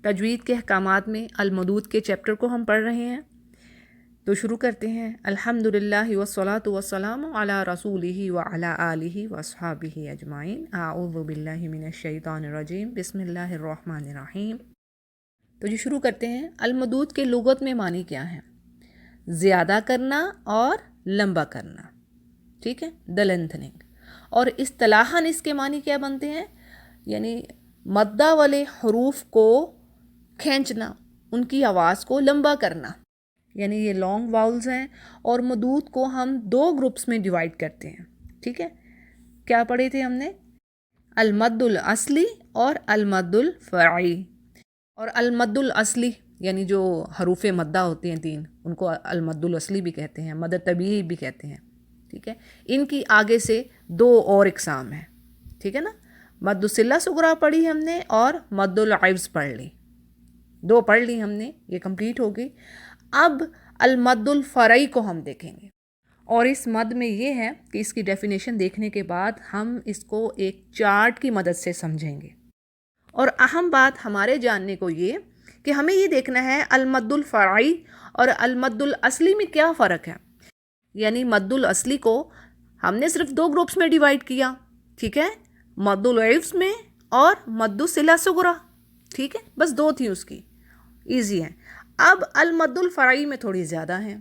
تجوید کے احکامات میں المدود کے چیپٹر کو ہم پڑھ رہے ہیں، تو شروع کرتے ہیں۔ الحمدللہ والصلاة والسلام علی رسولہ وعلی آلہ واصحابہ اجمعین۔ اعوذ باللہ من الشیطان الرجیم، بسم اللہ الرحمن الرحیم۔ تو جی شروع کرتے ہیں۔ المدود کے لغت میں معنی کیا ہے؟ زیادہ کرنا اور لمبا کرنا، ٹھیک ہے، the lengthening۔ اور اصطلاحاً اس کے معنی کیا بنتے ہیں؟ یعنی مدہ والے حروف کو کھینچنا، ان کی آواز کو لمبا کرنا، یعنی یہ لانگ واؤلز ہیں۔ اور مدود کو ہم دو گروپس میں ڈیوائیڈ کرتے ہیں، ٹھیک ہے۔ کیا پڑھے تھے ہم نے؟ المد الاصلی اور المد الفرعی۔ اور المد الاصلی یعنی جو حروف مدہ ہوتے ہیں 3، ان کو المد الاصلی بھی کہتے ہیں، مد طبیعی بھی کہتے ہیں، ٹھیک ہے۔ ان کی آگے سے 2 اور اقسام ہیں، ٹھیک ہے نا۔ مد الصلہ صغریٰ پڑھی ہم نے اور مد العوض پڑھ لی، 2 پڑھ لی ہم نے، یہ کمپلیٹ ہو گئی۔ اب المد الفرعی کو ہم دیکھیں گے، اور اس مد میں یہ ہے کہ اس کی ڈیفینیشن دیکھنے کے بعد ہم اس کو ایک چارٹ کی مدد سے سمجھیں گے۔ اور اہم بات ہمارے جاننے کو یہ کہ ہمیں یہ دیکھنا ہے المد الفرعی اور المد الاصلی میں کیا فرق ہے۔ یعنی مد الاصلی کو ہم نے صرف 2 گروپس میں ڈیوائیڈ کیا، ٹھیک ہے، مد العوض میں اور مد الصلہ صغریٰ، ٹھیک ہے، بس 2 تھی اس کی، ایزی ہے۔ اب المد الفرعی میں تھوڑی زیادہ ہیں،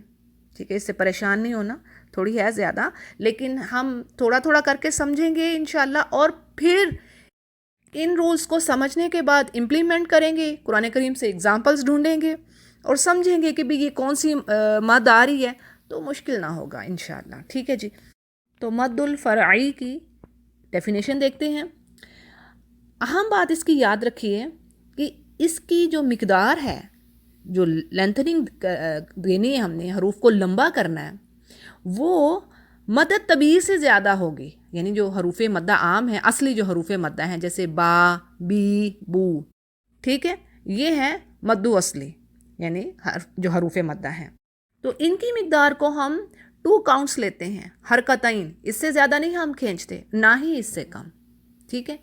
ٹھیک ہے، اس سے پریشان نہیں ہونا، تھوڑی ہے زیادہ، لیکن ہم تھوڑا تھوڑا کر کے سمجھیں گے انشاءاللہ، اور پھر ان رولز کو سمجھنے کے بعد امپلیمنٹ کریں گے، قرآن کریم سے اگزامپلز ڈھونڈیں گے اور سمجھیں گے کہ بھی یہ کون سی مد آ رہی ہے، تو مشکل نہ ہوگا انشاءاللہ، ٹھیک ہے جی۔ تو مد الفرعی کی ڈیفینیشن دیکھتے ہیں۔ اہم بات اس کی یاد رکھیے کہ اس کی جو مقدار ہے، جو لینتھننگ دینی ہے ہم نے، حروف کو لمبا کرنا ہے، وہ مدد طبیعی سے زیادہ ہوگی۔ یعنی جو حروف مدہ عام ہیں، اصلی جو حروف مدہ ہیں، جیسے با، بی، بو، ٹھیک ہے، یہ ہے مدو اصلی، یعنی جو حروف مدہ ہیں۔ تو ان کی مقدار کو ہم 2 کاؤنٹس لیتے ہیں، حرکتین، اس سے زیادہ نہیں ہم کھینچتے، نہ ہی اس سے کم، ٹھیک ہے۔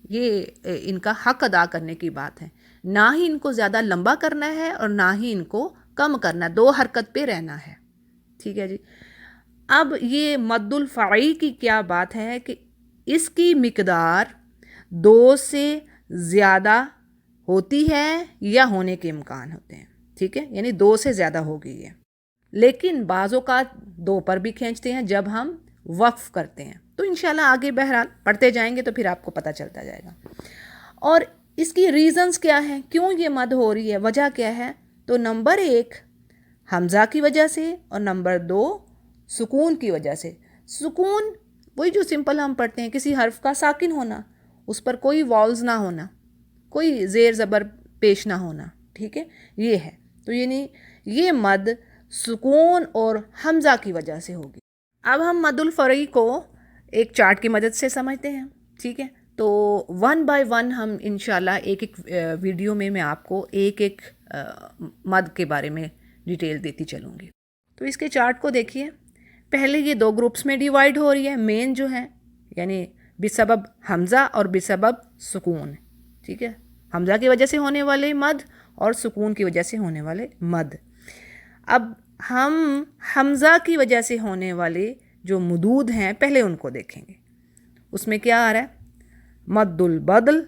یہ ان کا حق ادا کرنے کی بات ہے، نہ ہی ان کو زیادہ لمبا کرنا ہے اور نہ ہی ان کو کم کرنا ہے، 2 حرکت پہ رہنا ہے، ٹھیک ہے جی۔ اب یہ مد الفرعی کی کیا بات ہے کہ اس کی مقدار 2 سے زیادہ ہوتی ہے یا ہونے کے امکان ہوتے ہیں، ٹھیک ہے، یعنی 2 سے زیادہ ہو گئی ہے، لیکن بعض اوقات 2 پر بھی کھینچتے ہیں جب ہم وقف کرتے ہیں، تو انشاءاللہ آگے بہرحال پڑھتے جائیں گے تو پھر آپ کو پتہ چلتا جائے گا۔ اور اس کی ریزنز کیا ہیں، کیوں یہ مد ہو رہی ہے، وجہ کیا ہے؟ تو نمبر 1 حمزہ کی وجہ سے، اور نمبر 2 سکون کی وجہ سے۔ سکون وہی جو سمپل ہم پڑھتے ہیں، کسی حرف کا ساکن ہونا، اس پر کوئی واؤلز نہ ہونا، کوئی زیر زبر پیش نہ ہونا، ٹھیک ہے، یہ ہے۔ تو یعنی یہ مد سکون اور حمزہ کی وجہ سے ہوگی۔ اب ہم مد الفرعی کو ایک چارٹ کی مدد سے سمجھتے ہیں، ٹھیک ہے۔ تو 1 بائی 1 ہم انشاءاللہ ایک ویڈیو میں آپ کو ایک مد کے بارے میں ڈیٹیل دیتی چلوں گی۔ تو اس کے چارٹ کو دیکھیے، پہلے یہ 2 گروپس میں ڈیوائیڈ ہو رہی ہے، مین جو ہے، یعنی بسبب حمزہ اور بسبب سکون، ٹھیک ہے، حمزہ کی وجہ سے ہونے والے مد اور سکون کی وجہ سے ہونے والے مد۔ اب ہم حمزہ کی وجہ سے ہونے والے جو مدود ہیں پہلے ان کو دیکھیں گے۔ اس میں کیا آ رہا ہے؟ مد البدل،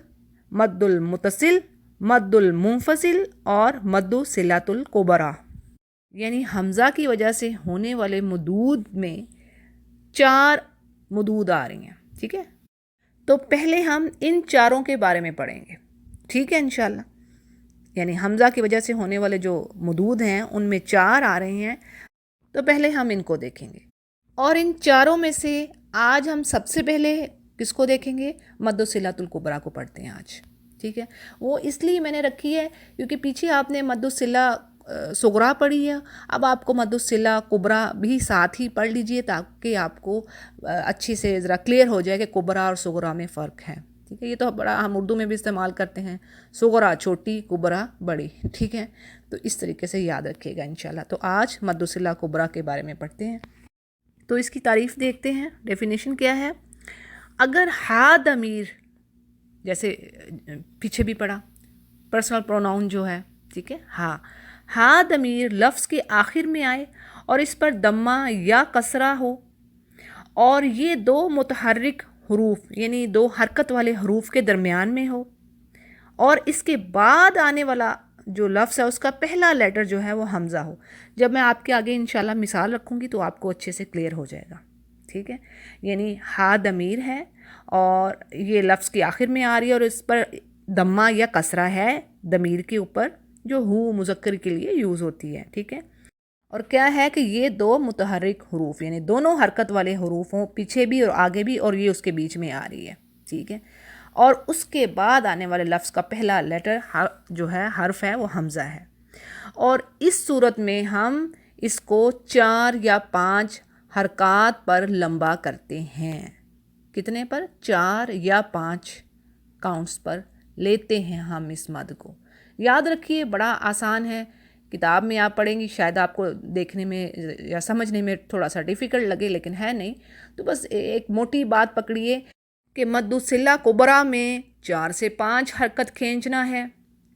مد المتصل، مد المنفصل اور مد صلۃ الکبریٰ۔ یعنی حمزہ کی وجہ سے ہونے والے مدود میں 4 مدود آ رہی ہیں، ٹھیک ہے۔ تو پہلے ہم ان 4 کے بارے میں پڑھیں گے، ٹھیک ہے انشاءاللہ۔ یعنی حمزہ کی وجہ سے ہونے والے جو مدود ہیں ان میں 4 آ رہے ہیں، تو پہلے ہم ان کو دیکھیں گے۔ اور ان 4 میں سے آج ہم سب سے پہلے کس کو دیکھیں گے؟ مد صلۃ الکبریٰ کو پڑھتے ہیں آج، ٹھیک ہے۔ وہ اس لیے میں نے رکھی ہے کیونکہ پیچھے آپ نے مد صلہ صغریٰ پڑھی ہے، اب آپ کو مد صلہ کبریٰ بھی ساتھ ہی پڑھ لیجئے تاکہ آپ کو اچھی سے ذرا کلیئر ہو جائے کہ کبریٰ اور صغریٰ میں فرق ہے، ٹھیک ہے۔ یہ تو بڑا ہم اردو میں بھی استعمال کرتے ہیں، صغریٰ چھوٹی، کبریٰ بڑی، ٹھیک ہے۔ تو اس طریقے سے یاد رکھیے گا انشاءاللہ۔ تو آج مد صلہ کبریٰ کے بارے میں پڑھتے ہیں۔ تو اس کی تعریف دیکھتے ہیں، ڈیفینیشن کیا ہے۔ اگر ہا ضمیر، جیسے پیچھے بھی پڑھا، پرسنل پروناؤن جو ہے، ٹھیک ہے، ہا۔ ہا ضمیر لفظ کے آخر میں آئے اور اس پر ضمہ یا کسرہ ہو اور یہ دو متحرک حروف یعنی دو حرکت والے حروف کے درمیان میں ہو اور اس کے بعد آنے والا جو لفظ ہے اس کا پہلا لیٹر جو ہے وہ حمزہ ہو۔ جب میں آپ کے آگے انشاءاللہ مثال رکھوں گی تو آپ کو اچھے سے کلیئر ہو جائے گا، ٹھیک ہے۔ یعنی ہا ضمیر ہے اور یہ لفظ کے آخر میں آ رہی ہے اور اس پر ضمہ یا کسرہ ہے ضمیر کے اوپر جو ہو مذکر کے لیے یوز ہوتی ہے، ٹھیک ہے۔ اور کیا ہے کہ یہ دو متحرک حروف یعنی دونوں حرکت والے حروف ہوں، پیچھے بھی اور آگے بھی، اور یہ اس کے بیچ میں آ رہی ہے، ٹھیک ہے۔ اور اس کے بعد آنے والے لفظ کا پہلا لیٹر جو ہے حرف ہے وہ حمزہ ہے، اور اس صورت میں ہم اس کو 4 یا 5 حرکات پر لمبا کرتے ہیں۔ کتنے پر؟ 4 یا 5 کاؤنٹس پر لیتے ہیں ہم اس مد کو۔ یاد رکھیے بڑا آسان ہے، کتاب میں آپ پڑھیں گی شاید آپ کو دیکھنے میں یا سمجھنے میں تھوڑا سا ڈیفیکلٹ لگے، لیکن ہے نہیں۔ تو بس ایک موٹی بات پکڑیے کہ مد الصلہ کبریٰ میں 4 سے 5 حرکت کھینچنا ہے،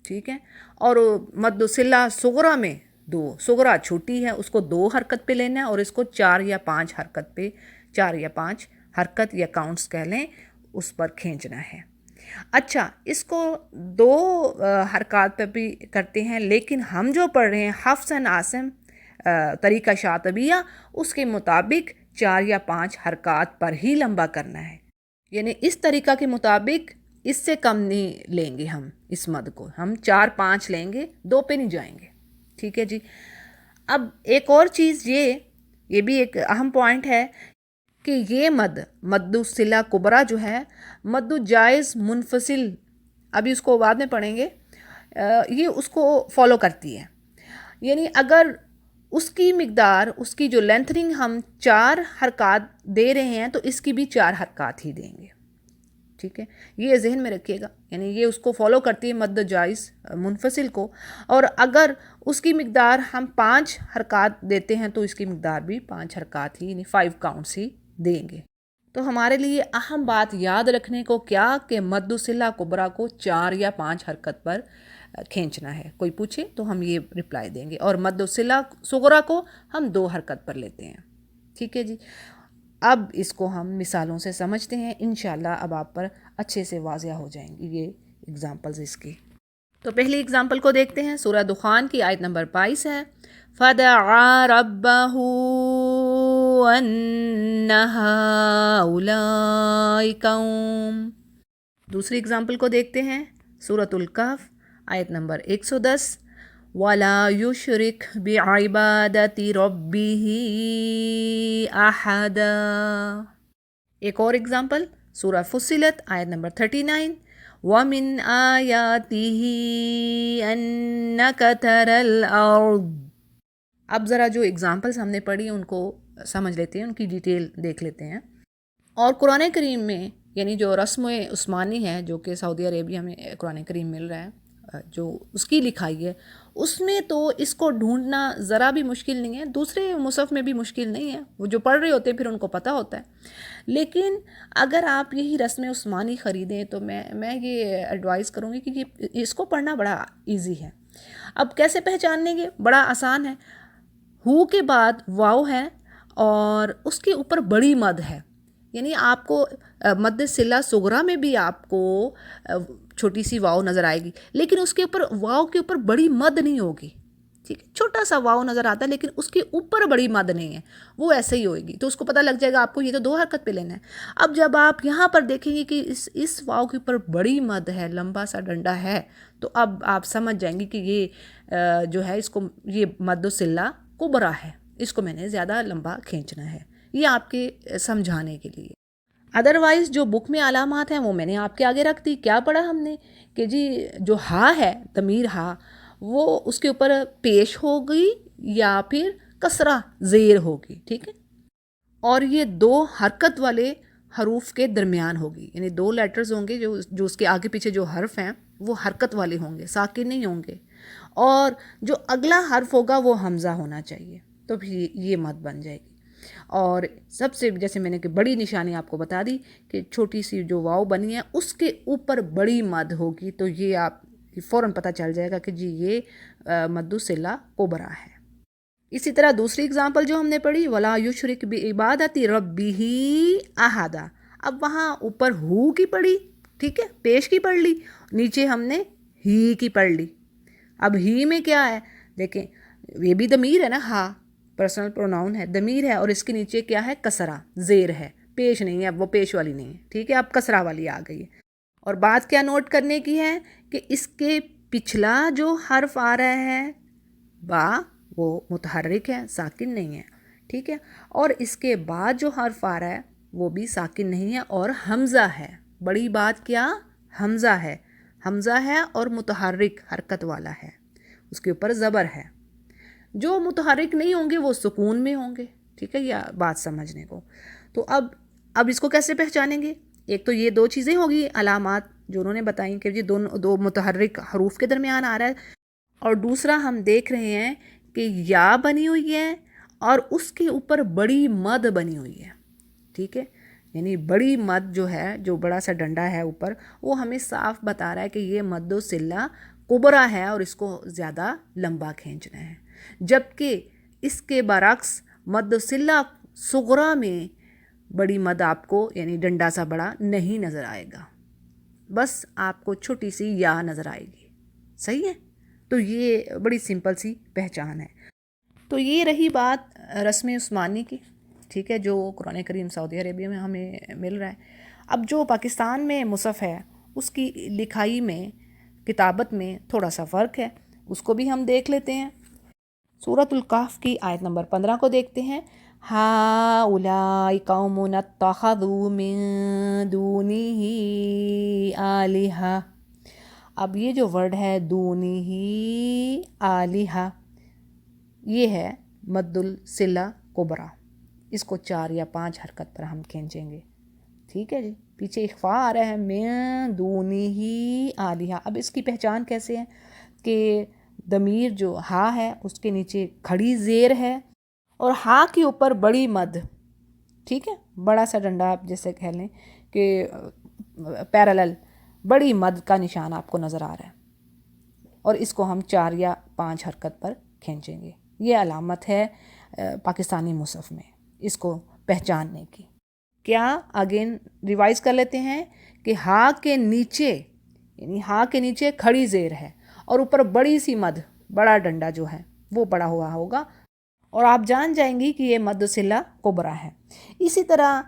ٹھیک ہے، اور مد الصلہ صغریٰ میں 2، صغریٰ چھوٹی ہے اس کو 2 حرکت پہ لینا ہے اور اس کو 4 یا 5 حرکت پہ، 4 یا 5 حرکت یا کاؤنٹس کہہ لیں اس پر کھینچنا ہے۔ اچھا، اس کو 2 حرکات پہ بھی کرتے ہیں، لیکن ہم جو پڑھ رہے ہیں حفص عاصم طریقہ شاطبیہ اس کے مطابق 4 یا 5 حرکات پر ہی لمبا کرنا ہے، یعنی اس طریقہ کے مطابق اس سے کم نہیں لیں گے ہم اس مد کو، ہم 4-5 لیں گے، 2 پہ نہیں جائیں گے، ٹھیک ہے جی۔ اب ایک اور چیز یہ بھی ایک اہم پوائنٹ ہے کہ یہ مد الصلہ کبریٰ جو ہے مد جائز منفصل، ابھی اس کو بعد میں پڑھیں گے، یہ اس کو فالو کرتی ہے، یعنی اگر اس کی مقدار، اس کی جو لینتھننگ ہم 4 حرکات دے رہے ہیں تو اس کی بھی 4 حرکات ہی دیں گے، ٹھیک ہے، یہ ذہن میں رکھیے گا، یعنی یہ اس کو فالو کرتی ہے مد جائز منفصل کو، اور اگر اس کی مقدار ہم 5 حرکات دیتے ہیں تو اس کی مقدار بھی 5 حرکات ہی یعنی 5 کاؤنٹس ہی دیں گے۔ تو ہمارے لیے اہم بات یاد رکھنے کو کیا کہ مد الصلہ کبریٰ کو 4 یا 5 حرکت پر کھینچنا ہے، کوئی پوچھے تو ہم یہ رپلائی دیں گے، اور مد الصلہ صغریٰ کو ہم 2 حرکت پر لیتے ہیں، ٹھیک ہے جی۔ اب اس کو ہم مثالوں سے سمجھتے ہیں، انشاءاللہ اب آپ پر اچھے سے واضح ہو جائیں گی یہ اگزامپلز اس کی۔ تو پہلی اگزامپل کو دیکھتے ہیں، سورہ دخان کی آیت نمبر 22 ہے، فَدَعَا رَبَّهُ أَنَّ هَٰؤُلَاءِ قَوْمٌ۔ دوسری اگزامپل کو دیکھتے ہیں، سورۃ الکہف آیت نمبر 110، وَلَا يُشْرِكْ بِعِبَادَةِ رَبِّهِ أَحَدًا۔ ایک اور اگزامپل سورہ فصلت آیت نمبر 39، وَمِنْ آيَاتِهِ أَنَّكَ تَرَى الْأَرْضَ۔ اب ذرا جو اگزامپلس ہم نے پڑھی ان کو سمجھ لیتے ہیں، ان کی ڈیٹیل دیکھ لیتے ہیں۔ اور قرآن کریم میں یعنی جو رسم عثمانی ہے جو کہ سعودی عربیہ میں قرآن کریم مل رہا ہے، جو اس کی لکھائی ہے، اس میں تو اس کو ڈھونڈنا ذرا بھی مشکل نہیں ہے، دوسرے مصحف میں بھی مشکل نہیں ہے، وہ جو پڑھ رہے ہوتے ہیں پھر ان کو پتہ ہوتا ہے۔ لیکن اگر آپ یہی رسم عثمانی خریدیں تو میں یہ ایڈوائز کروں گی کہ اس کو پڑھنا بڑا ایزی ہے۔ اب کیسے پہچانیں گے؟ بڑا آسان ہے، ہو کے بعد واو ہے اور اس کے اوپر بڑی مد ہے، یعنی آپ کو مد صلہ صغریٰ میں بھی آپ کو چھوٹی سی واو نظر آئے گی، لیکن اس کے اوپر واو کے اوپر بڑی مد نہیں ہوگی، ٹھیک ہے، چھوٹا سا واو نظر آتا ہے لیکن اس کے اوپر بڑی مد نہیں ہے، وہ ایسے ہی ہوئے گی، تو اس کو پتہ لگ جائے گا آپ کو یہ تو 2 حرکت پہ لینا ہے۔ اب جب آپ یہاں پر دیکھیں گے کہ اس واو کے اوپر بڑی مد ہے، لمبا سا ڈنڈا ہے، تو اب آپ سمجھ جائیں گے کہ یہ جو ہے اس کو یہ مد الصلہ کبریٰ ہے، اس کو میں نے زیادہ لمبا کھینچنا ہے، یہ آپ کے سمجھانے کے لیے۔ ادروائز جو بک میں علامات ہیں وہ میں نے آپ کے آگے رکھ دی۔ کیا پڑھا ہم نے کہ جی جو ہا ہے، ضمیر ہا، وہ اس کے اوپر پیش ہوگی یا پھر کسرہ زیر ہوگی، ٹھیک ہے، اور یہ 2 حرکت والے حروف کے درمیان ہوگی، یعنی 2 لیٹرز ہوں گے جو اس کے آگے پیچھے جو حرف ہیں وہ حرکت والے ہوں گے، ساکن نہیں ہوں گے، اور جو اگلا حرف ہوگا وہ حمزہ ہونا چاہیے، تو پھر یہ مد بن جائے گی۔ اور سب سے جیسے میں نے کہ بڑی نشانی آپ کو بتا دی کہ چھوٹی سی جو واو بنی ہے اس کے اوپر بڑی مد ہوگی، تو یہ آپ کہ فوراً پتہ چل جائے گا کہ جی یہ مد الصلہ کبریٰ ہے۔ اسی طرح دوسری اگزامپل جو ہم نے پڑھی وَلَا يُشْرِكْ بِعِبَادَةِ رَبِّهِ أَحَدًا، اب وہاں اوپر ہو کی پڑھی، ٹھیک ہے، پیش کی پڑھ لی، نیچے ہم نے ہی کی پڑھ لی۔ اب ہی میں کیا ہے دیکھیں، یہ بھی ضمیر ہے نا، ہاں پرسنل پروناؤن ہے، ضمیر ہے، اور اس کے نیچے کیا ہے، کسرہ، زیر ہے، پیش نہیں ہے، اب وہ پیش والی نہیں ہے، ٹھیک ہے، اب کسرہ والی آ گئی ہے۔ اور بات کیا نوٹ کرنے کی ہے کہ اس کے پچھلا جو حرف آ رہا ہے با، وہ متحرک ہے، ساکن نہیں ہے، ٹھیک ہے، اور اس کے بعد جو حرف آ رہا ہے وہ بھی ساکن نہیں ہے اور حمزہ ہے۔ بڑی بات کیا، حمزہ ہے، حمزہ ہے اور متحرک حرکت والا ہے، اس کے اوپر زبر ہے۔ جو متحرک نہیں ہوں گے وہ سکون میں ہوں گے، ٹھیک ہے، یہ بات سمجھنے کو۔ تو اب اس کو کیسے پہچانیں گے؟ ایک تو یہ دو چیزیں ہوگی علامات جو انہوں نے بتائیں کہ جی دو متحرک حروف کے درمیان آ رہا ہے، اور دوسرا ہم دیکھ رہے ہیں کہ یا بنی ہوئی ہے اور اس کے اوپر بڑی مد بنی ہوئی ہے، ٹھیک ہے، یعنی بڑی مد جو ہے، جو بڑا سا ڈنڈا ہے اوپر، وہ ہمیں صاف بتا رہا ہے کہ یہ مد الصلہ کبریٰ ہے اور اس کو زیادہ لمبا کھینچنا ہے، جبکہ اس کے برعکس مد الصلہ صغریٰ میں بڑی مد آپ کو یعنی ڈنڈا سا بڑا نہیں نظر آئے گا، بس آپ کو چھوٹی سی یا نظر آئے گی، صحیح ہے؟ تو یہ بڑی سمپل سی پہچان ہے۔ تو یہ رہی بات رسم عثمانی کی، ٹھیک ہے، جو قرآن کریم سعودی عربیہ میں ہمیں مل رہا ہے۔ اب جو پاکستان میں مصحف ہے اس کی لکھائی میں، کتابت میں تھوڑا سا فرق ہے، اس کو بھی ہم دیکھ لیتے ہیں۔ سورۃ الکہف کی آیت نمبر 15 کو دیکھتے ہیں۔ ہَؤُلَاءِ قَوْمٌ اتَّخَذُوا مِن دُونِهِ آلِہَةً، اب یہ جو ورڈ ہے دونِہ آلِہَةً، یہ ہے مد الصلہ کبریٰ، اس کو 4 یا 5 حرکت پر ہم کھینچیں گے، ٹھیک ہے جی، پیچھے اخفاء آ رہا ہے من دونِہ آلِہَةً۔ اب اس کی پہچان کیسے ہے کہ ضمیر جو ہا ہے اس کے نیچے کھڑی زیر ہے اور ہا کے اوپر بڑی مد، ٹھیک ہے، بڑا سا ڈنڈا آپ جیسے کہہ لیں کہ پیرالل بڑی مد کا نشان آپ کو نظر آ رہا ہے، اور اس کو ہم 4 یا 5 حرکت پر کھینچیں گے۔ یہ علامت ہے پاکستانی مصحف میں اس کو پہچاننے کی۔ کیا اگین ریوائز کر لیتے ہیں کہ ہا کے نیچے، یعنی ہا کے نیچے کھڑی زیر ہے اور اوپر بڑی سی مد، بڑا ڈنڈا جو ہے وہ بڑا ہوا ہوگا، اور آپ جان جائیں گی کہ یہ مد الصلہ کبریٰ ہے۔ اسی طرح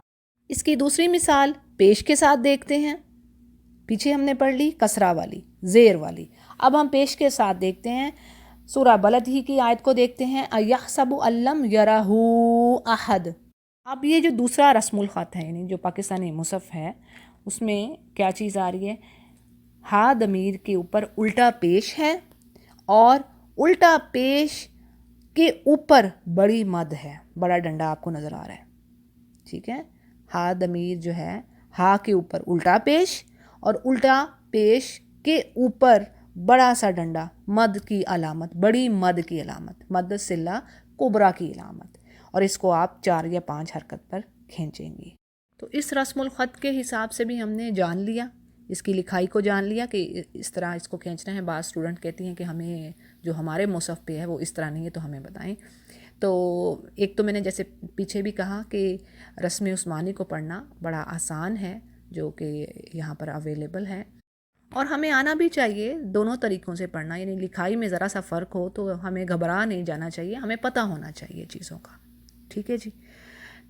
اس کی دوسری مثال پیش کے ساتھ دیکھتے ہیں۔ پیچھے ہم نے پڑھ لی کسرہ والی، زیر والی، اب ہم پیش کے ساتھ دیکھتے ہیں۔ سورہ بلد ہی کی آیت کو دیکھتے ہیں، اَیَحْسَبُ أَن لَّمْ يَرَهُ أَحَدٌ۔ اب یہ جو دوسرا رسم الخط ہے، یعنی جو پاکستانی مصحف ہے، اس میں کیا چیز آ رہی ہے، ہا ضمیر کے اوپر الٹا پیش ہے اور الٹا پیش کے اوپر بڑی مد ہے، بڑا ڈنڈا آپ کو نظر آ رہا ہے، ٹھیک ہے، ہا ضمیر جو ہے ہا کے اوپر الٹا پیش اور الٹا پیش کے اوپر بڑا سا ڈنڈا، مد کی علامت، بڑی مد کی علامت، مد الصلہ کبریٰ کی علامت، اور اس کو آپ 4 یا 5 حرکت پر کھینچیں گی۔ تو اس رسم الخط کے حساب سے بھی ہم نے جان لیا، اس کی لکھائی کو جان لیا کہ اس طرح اس کو کھینچنا ہے۔ بعض اسٹوڈنٹ کہتی ہیں کہ ہمیں جو ہمارے مصحف پہ ہے وہ اس طرح نہیں ہے، تو ہمیں بتائیں۔ تو ایک تو میں نے جیسے پیچھے بھی کہا کہ رسم عثمانی کو پڑھنا بڑا آسان ہے، جو کہ یہاں پر اویلیبل ہے، اور ہمیں آنا بھی چاہیے دونوں طریقوں سے پڑھنا، یعنی لکھائی میں ذرا سا فرق ہو تو ہمیں گھبرا نہیں جانا چاہیے، ہمیں پتہ ہونا چاہیے چیزوں کا، ٹھیک ہے جی۔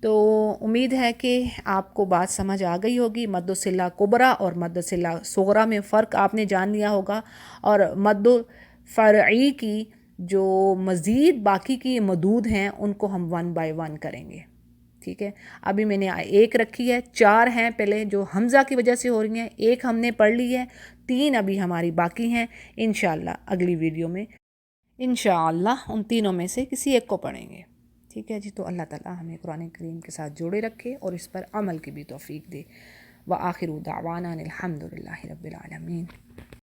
تو امید ہے کہ آپ کو بات سمجھ آ گئی ہوگی، مد الصلہ کبریٰ اور مد الصلہ صغریٰ میں فرق آپ نے جان لیا ہوگا، اور مد فرعی کی جو مزید باقی کی مدود ہیں ان کو ہم 1 بائی 1 کریں گے، ٹھیک ہے۔ ابھی میں نے 1 رکھی ہے، 4 ہیں پہلے جو حمزہ کی وجہ سے ہو رہی ہیں، 1 ہم نے پڑھ لی ہے، 3 ابھی ہماری باقی ہیں، انشاءاللہ اگلی ویڈیو میں انشاءاللہ ان تینوں میں سے کسی ایک کو پڑھیں گے، ٹھیک ہے جی۔ تو اللہ تعالیٰ ہمیں قرآن کریم کے ساتھ جوڑے رکھے اور اس پر عمل کی بھی توفیق دے۔ وآخر دعوانا الحمد للہ رب العالمین۔